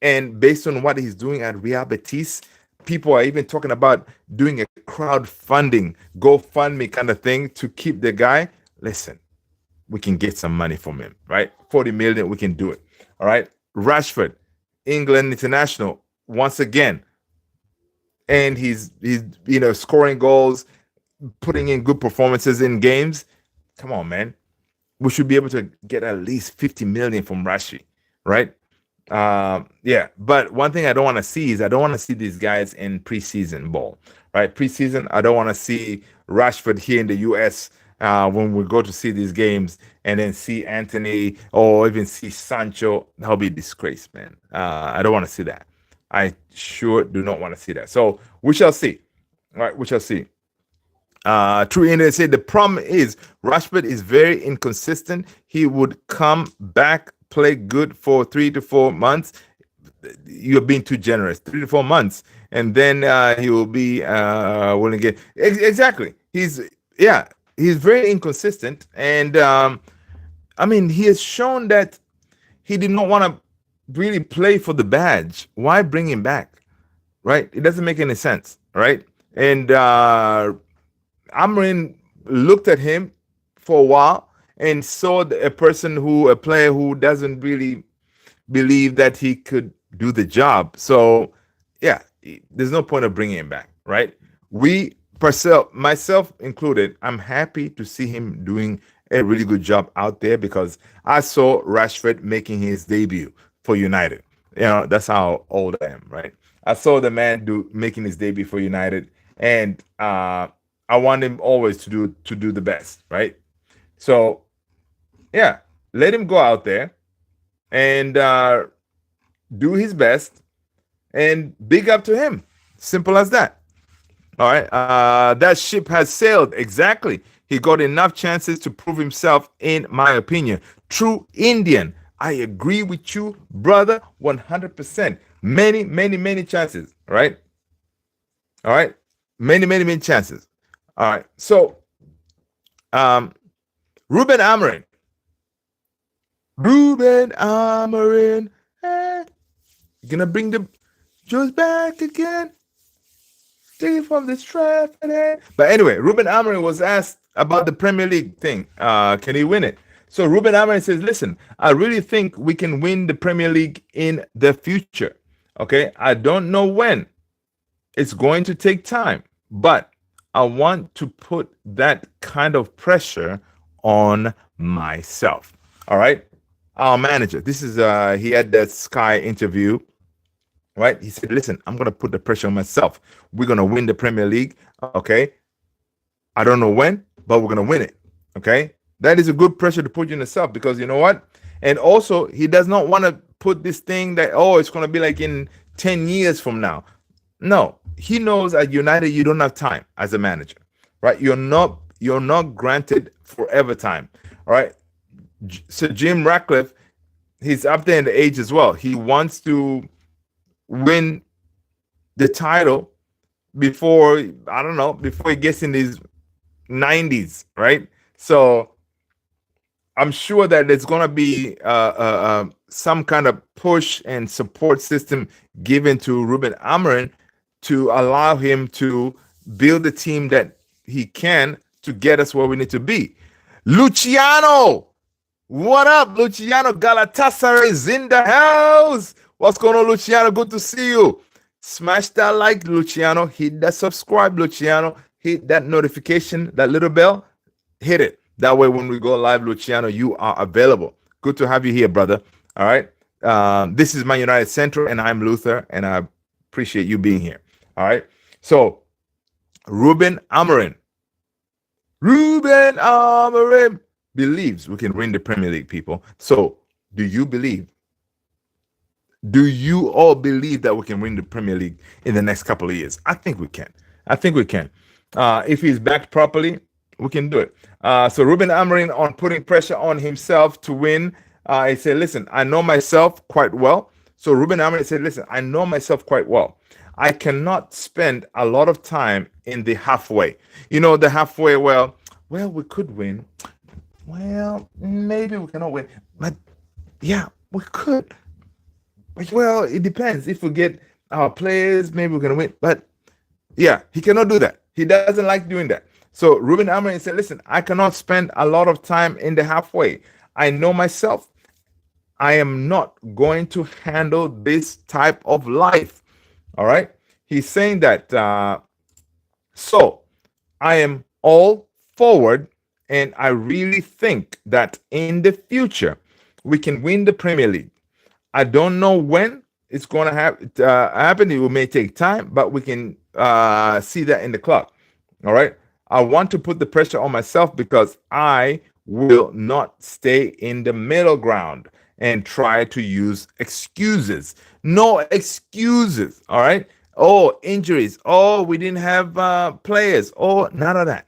And based on what he's doing at Real Betis, people are even talking about doing a crowdfunding, GoFundMe kind of thing to keep the guy. Listen, we can get some money from him, right? 40 million, we can do it. All right. Rashford, England international, once again. And he's scoring goals, putting in good performances in games. Come on, man. We should be able to get at least 50 million from Rashi, right? Yeah. But one thing I don't want to see is I don't want to see these guys in preseason ball, right? Preseason, I don't want to see Rashford here in the US when we go to see these games and then see Anthony or even see Sancho. That'll be a disgrace, man. I don't want to see that. I sure do not want to see that. So we shall see. All right, we shall see. True Indian said the problem is Rashford is very inconsistent. He would come back, play good for 3 to 4 months. You're being too generous. 3 to 4 months, and then he will be willing to get exactly. He's very inconsistent, and he has shown that he did not want to really play for the badge. Why bring him back? Right? It doesn't make any sense, right? And Amarin looked at him for a while and saw a player who doesn't really believe that he could do the job. So, yeah, there's no point of bringing him back, right? Myself included, I'm happy to see him doing a really good job out there because I saw Rashford making his debut for United. That's how old I am, right? I saw the man making his debut for United, and I want him always to do the best, right? So, yeah, let him go out there and do his best, and big up to him. Simple as that. All right. That ship has sailed. Exactly. He got enough chances to prove himself, in my opinion. True Indian. I agree with you, brother, 100%. Many, many, many chances. Right. All right. Many, many, many chances. All right. So, Ruben Amorim. Gonna bring the Joes back again. Take it from the Stratford. But anyway, Ruben Amorim was asked about the Premier League thing. Can he win it? So Ruben Amorim says, listen, I really think we can win the Premier League in the future. Okay, I don't know when. It's going to take time, but I want to put that kind of pressure on myself. All right. Our manager, this is he had that Sky interview, right? He said, listen, I'm going to put the pressure on myself. We're going to win the Premier League. Okay. I don't know when, but we're going to win it. Okay. That is a good pressure to put on yourself, because you know what? And also, he does not want to put this thing that, it's going to be like in 10 years from now. No, he knows at United, you don't have time as a manager, right? You're not granted forever time. All right. So Jim Ratcliffe, he's up there in the age as well. He wants to win the title before he gets in his 90s, right? So I'm sure that there's going to be some kind of push and support system given to Ruben Amorim to allow him to build the team that he can to get us where we need to be. Luciano! What up, Luciano? Galatasaray is in the house. What's going on, Luciano? Good to see you. Smash that like, Luciano. Hit that subscribe, Luciano. Hit that notification, that little bell. Hit it. That way, when we go live, Luciano, you are available. Good to have you here, brother. All right. This is Man United Central, and I'm Luther, and I appreciate you being here. All right. So, Ruben Amorim believes we can win the Premier League, people. So, do you believe? Do you all believe that we can win the Premier League in the next couple of years? I think we can. If he's backed properly, we can do it. So Ruben Amorim, on putting pressure on himself to win, he said, listen, I know myself quite well. So Ruben Amorim said, listen, I know myself quite well. I cannot spend a lot of time in the halfway. The halfway, well, we could win. Well, maybe we cannot win. But yeah, we could. Well, it depends. If we get our players, maybe we're going to win. But yeah, he cannot do that. He doesn't like doing that. So Ruben Amorim said, listen, I cannot spend a lot of time in the halfway. I know myself. I am not going to handle this type of life. All right. He's saying that. So I am all forward, and I really think that in the future we can win the Premier League. I don't know when it's going to happen. It may take time, but we can see that in the clock. All right. I want to put the pressure on myself because I will not stay in the middle ground and try to use excuses. No excuses. All right. Oh, injuries. Oh, we didn't have players. Oh, none of that.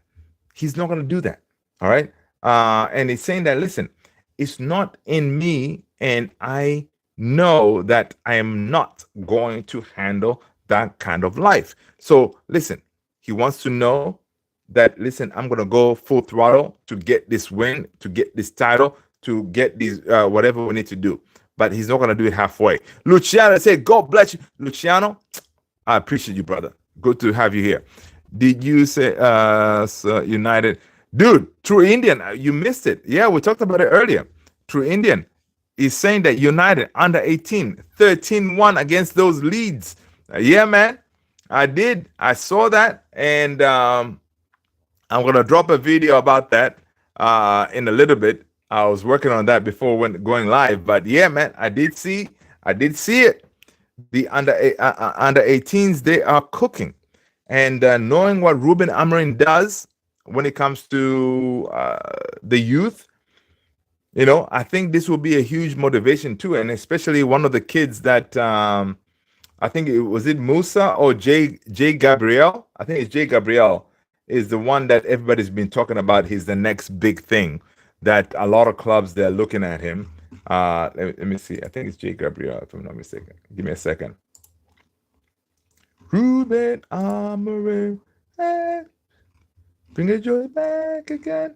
He's not going to do that. All right. And he's saying that, listen, it's not in me, and I know that I am not going to handle that kind of life. So listen, he wants to know that, listen, I'm going to go full throttle to get this win, to get this title, to get these whatever we need to do. But he's not going to do it halfway. Luciano said, God bless you. Luciano, I appreciate you, brother. Good to have you here. Did you say United Dude, True Indian, you missed it. Yeah, we talked about it earlier. True Indian is saying that United under 18, 13-1 against those Leeds. Yeah, man. I did. I saw that. And I'm going to drop a video about that in a little bit. I was working on that before going live. But yeah, man, I did see it. The under 18s, they are cooking. And knowing what Ruben Amorim does when it comes to the youth, I think this will be a huge motivation too, and especially one of the kids that I think it Musa or Jay Gabriel. I think it's Jay Gabriel is the one that everybody's been talking about. He's the next big thing that a lot of clubs they're looking at him. Let me see. I think it's Jay Gabriel, if I'm not mistaken. Give me a second. Ruben Amorim, hey, bring the joy back again.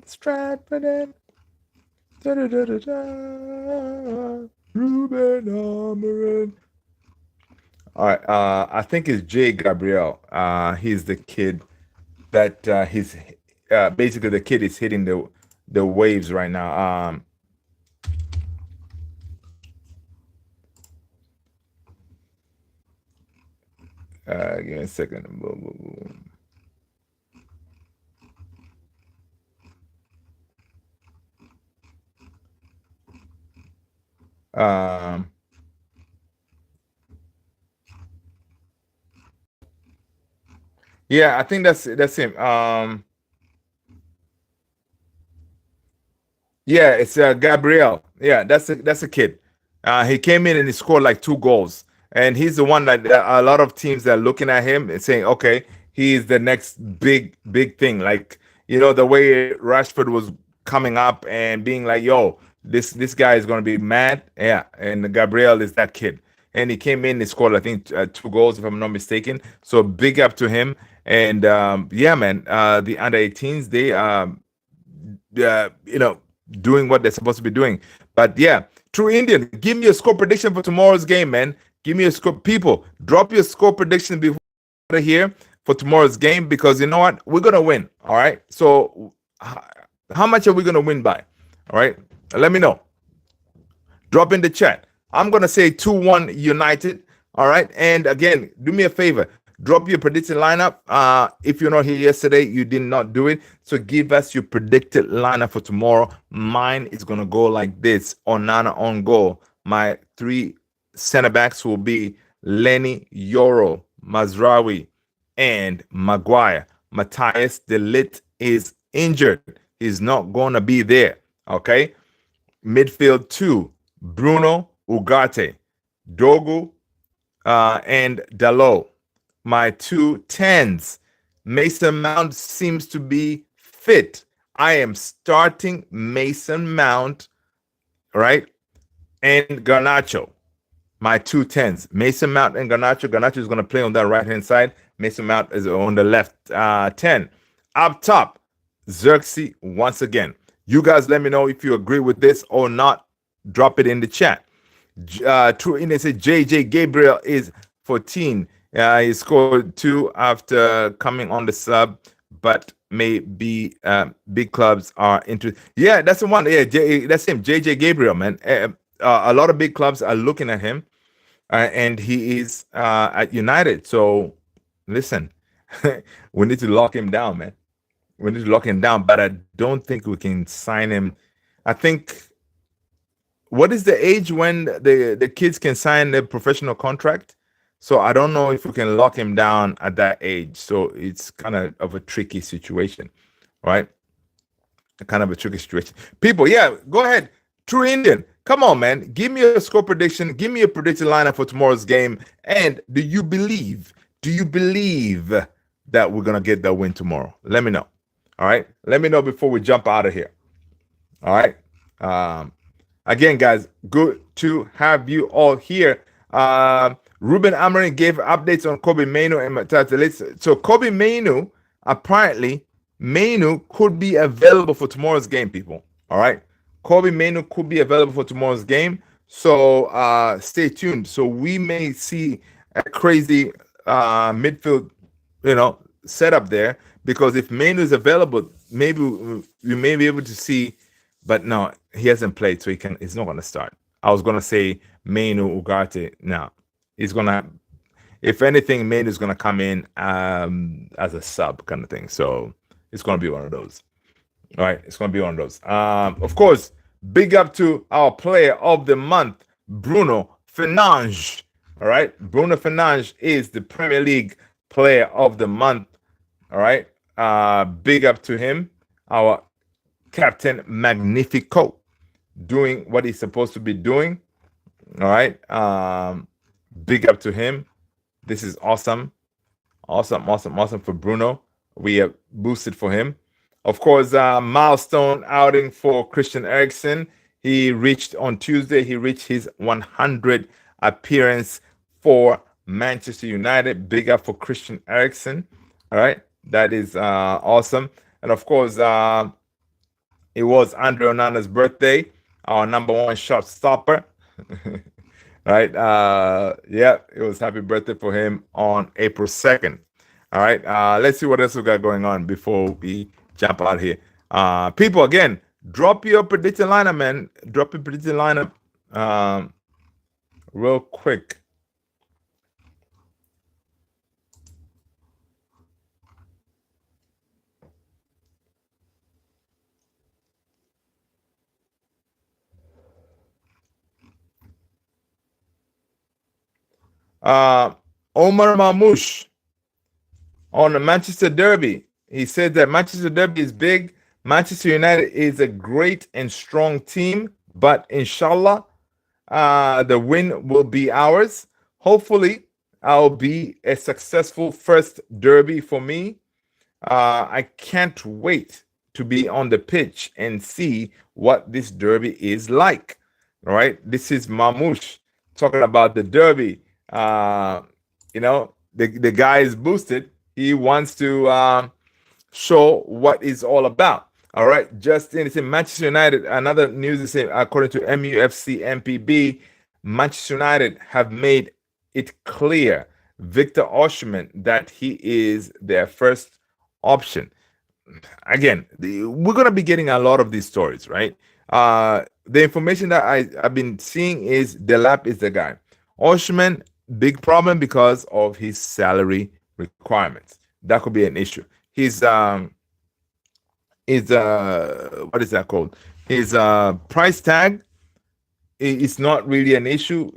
Stratford, Ruben Amorim. All right, I think it's Jay Gabriel. He's the kid that he's basically the kid is hitting the waves right now. Give me a second. Yeah, I think that's him. Yeah, it's Gabriel. Yeah, that's a kid. He came in and he scored like 2 goals, and he's the one that a lot of teams are looking at him and saying, okay, he's the next big thing. Like the way Rashford was coming up and being like, yo, this guy is gonna be mad. Yeah, and Gabriel is that kid, and he came in, he scored I think 2 goals if I'm not mistaken. So big up to him. And yeah, man, the under 18s they doing what they're supposed to be doing. But yeah, True Indian, give me a score prediction for tomorrow's game, man. Give me a score. People, drop your score prediction before here for tomorrow's game, because you know what? We're gonna win. All right. So how much are we gonna win by? All right. Let me know. Drop in the chat. I'm gonna say 2-1 United. All right. And again, do me a favor. Drop your predicted lineup. If you're not here yesterday, you did not do it. So give us your predicted lineup for tomorrow. Mine is going to go like this. Onana on goal. My 3 center backs will be Lenny, Yoro, Mazraoui, and Maguire. Matthias de Ligt is injured. He's not going to be there. Okay. Midfield 2, Bruno, Ugarte, Dogu, and Dalot. My 2 10s. Mason Mount seems to be fit. I am starting Mason Mount, right? And Garnacho. My 2 10s. Mason Mount and Garnacho. Garnacho is going to play on that right-hand side. Mason Mount is on the left 10. Up top, Xerxes once again. You guys let me know if you agree with this or not. Drop it in the chat. True Indian said JJ Gabriel is 14. He scored 2 after coming on the sub, but maybe big clubs are interested. Yeah, that's the one. Yeah, that's him, JJ Gabriel, man. A lot of big clubs are looking at him, and he is at United. So, listen, we need to lock him down, man. We need to lock him down, but I don't think we can sign him. I think, what is the age when the kids can sign a professional contract? So I don't know if we can lock him down at that age. So it's kind of a tricky situation, right? Kind of a tricky situation. People, yeah, go ahead. True Indian, come on, man. Give me a score prediction. Give me a predicted lineup for tomorrow's game. And do you believe that we're going to get that win tomorrow? Let me know. All right. Let me know before we jump out of here. All right. Again, guys, good to have you all here. Ruben Amorim gave updates on Kobe Mainoo and Matthias de Ligt. So Kobe Mainoo, apparently, could be available for tomorrow's game, people. All right. Kobe Mainoo could be available for tomorrow's game. So stay tuned. So we may see a crazy midfield, setup there, because if Mainu is available, maybe we may be able to see. But no, he hasn't played, so he's not going to start. I was going to say Mainu Ugarte. No, he's going to. If anything, Mainu is going to come in as a sub kind of thing. So it's going to be one of those. All right, it's going to be one of those. Of course, big up to our player of the month, Bruno Fernandes. All right, Bruno Fernandes is the Premier League player of the month. All right, big up to him, our Captain Magnifico, doing what he's supposed to be doing. All right, big up to him. This is awesome, awesome for Bruno. We have boosted for him. Of course, milestone outing for Christian Eriksen. He reached on Tuesday. He reached his 100 appearance for Manchester United. Big up for Christian Eriksen. All right, that is awesome. And of course, it was Andre Onana's birthday, our number one shot stopper. Right? Yeah, it was happy birthday for him on April 2nd. All right, let's see what else we got going on before we jump out here. People, again, drop your predicted lineup, man. Drop your predicted lineup real quick. Omar Mamouche on the Manchester Derby. He said that Manchester Derby is big. Manchester United is a great and strong team, but inshallah, the win will be ours. Hopefully, I'll be a successful first Derby for me. I can't wait to be on the pitch and see what this Derby is like. All right, this is Mamouche talking about the Derby. You know, the guy is boosted. He wants to show what it's all about. All right, Justin, it's in Manchester United. Another news is saying, according to MUFC MPB, Manchester United have made it clear, Victor Osimhen, that he is their first option. Again, we're going to be getting a lot of these stories, right? The information that I've been seeing is Delap is the guy. Osimhen, big problem because of his salary requirements. That could be an issue. His what is that called? His price tag is not really an issue.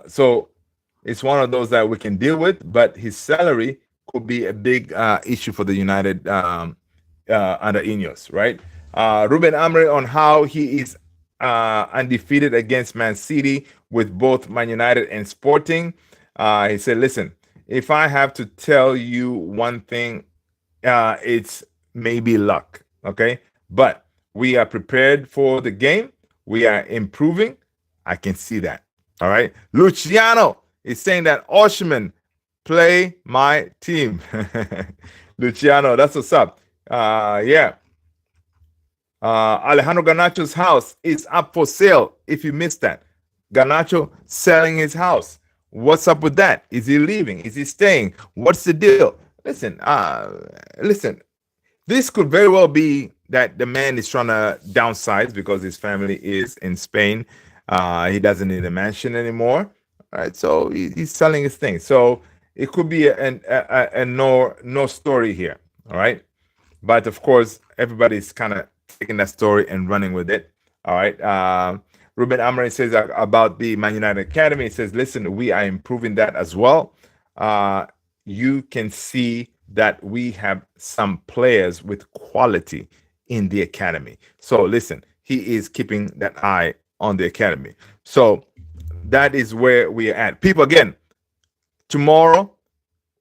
So it's one of those that we can deal with, but his salary could be a big issue for the United under Ineos, right? Ruben Amorim on how he is undefeated against Man City with both Man United and Sporting. He said, listen, if I have to tell you one thing, it's maybe luck, okay? But we are prepared for the game. We are improving. I can see that, all right? Luciano is saying that Osimhen, play my team. Luciano, that's what's up. Yeah. Alejandro Garnacho's house is up for sale. If you missed that, Garnacho selling his house. What's up with that? Is he leaving? Is he staying? What's the deal? Listen, this could very well be that the man is trying to downsize because his family is in Spain. He doesn't need a mansion anymore. All right, so he's selling his thing. So it could be a no story here. All right, but of course everybody's kind of taking that story and running with it. All right. Ruben Amorim says about the Man United Academy. He says, listen, we are improving that as well. You can see that we have some players with quality in the academy. So listen, he is keeping that eye on the academy. So that is where we are at. People, again, tomorrow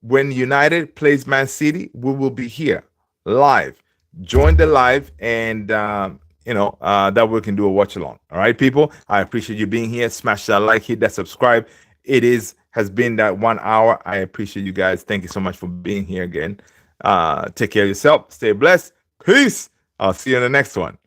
when United plays Man City, we will be here live. Join the live and that we can do a watch along. All right, people, I appreciate you being here. Smash that like, hit that subscribe. Has been that 1 hour. I appreciate you guys. Thank you so much for being here again. Take care of yourself. Stay blessed. Peace. I'll see you in the next one.